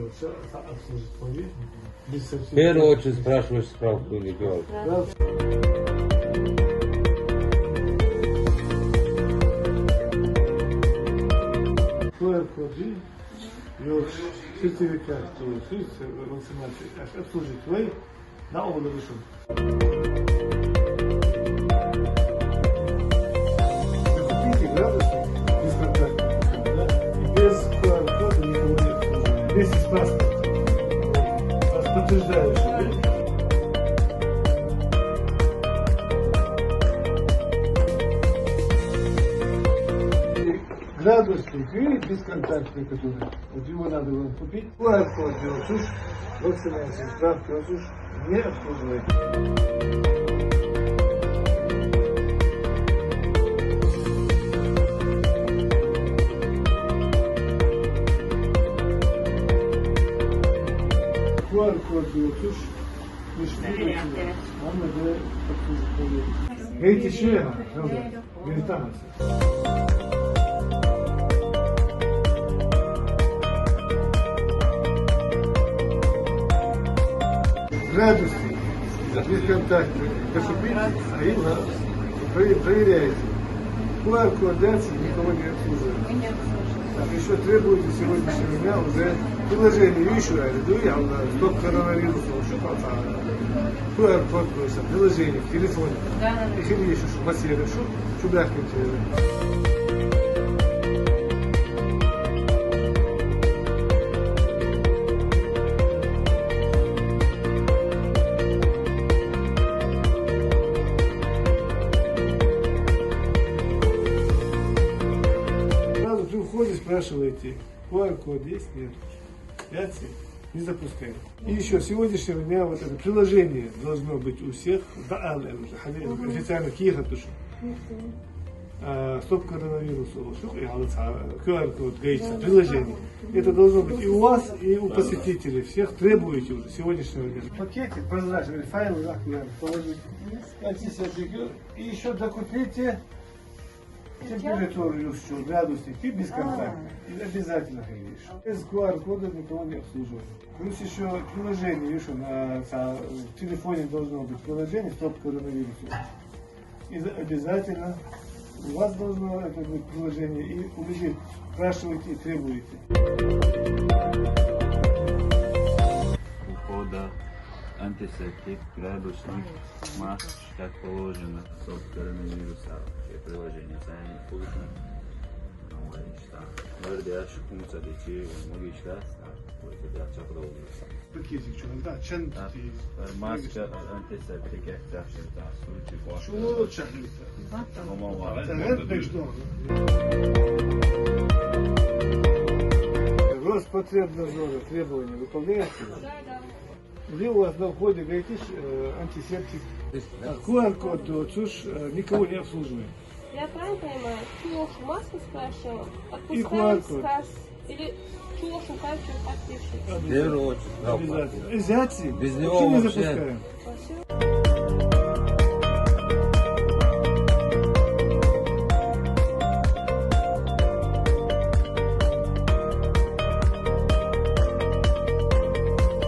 QR-код, все обслужить твои. В первую очередь спрашиваешь справку или QR. QR-код и сертификат, вакцинации, обслужить твои на область решен. Без QR-кода никого не обслуживаем. Вместе с паспортом. Подтверждающий. Градусник и бесконтактный, который. Вот его надо вам купить. QR-код делать, чушь, вакцинация, справка, чушь, не обслуживает. QR-код делать, чушь, он надо обслуживать. Эти члены, правда, гравитация. Градусник, бесконтактный, поступите, а им проверяете. QR-код дальше никого не обслуживает. Так, еще требуется сегодняшнего дня уже приложение Вишуэля, стоп коронавирусу, QR-код просто, приложение в телефоне. Их не ищешь, массируешь, чудак-то. При входе спрашиваете, QR-код есть, нет. Пятый, не запускаем. И еще с сегодняшнего дня вот это приложение должно быть у всех, официально Киехатуш. Стоп коронавирусу, QR-код, приложение. Это должно быть и у вас, и у посетителей. Всех требуете уже сегодняшнего дня. Пакетик прозрачный, файл положить, антисептик. И еще докупите температуру, градусник и бесконтактный. Обязательно видишь. Без QR-кода никого не обслуживает. Плюс еще приложение, видишь, в телефоне должно быть приложение стоп коронавирусу. И обязательно у вас должно это быть приложение и убежит, спрашивайте и требуете. Ухода, антисептик, градусник, маск, как положено, стоп коронавируса. Приложение сами вкусно, но что? Вроде я шукнуться детей, многие что? Вот это я чакрал. Пакетик что, да, чен. Маска, антисептик, как завжди, да, случай. Что чахлица? Роспотребнадзора требования выполняете? Где у вас на входе, говорите, антисептик? QR-код, чушь, никого не обслуживает. Я правильно понимаю, чулошу маску спрашивала, отпускаем сказ или чулошу кальцию как пишется? В первую очередь. Обязательно. Изяции? Без него не вообще. запускаем.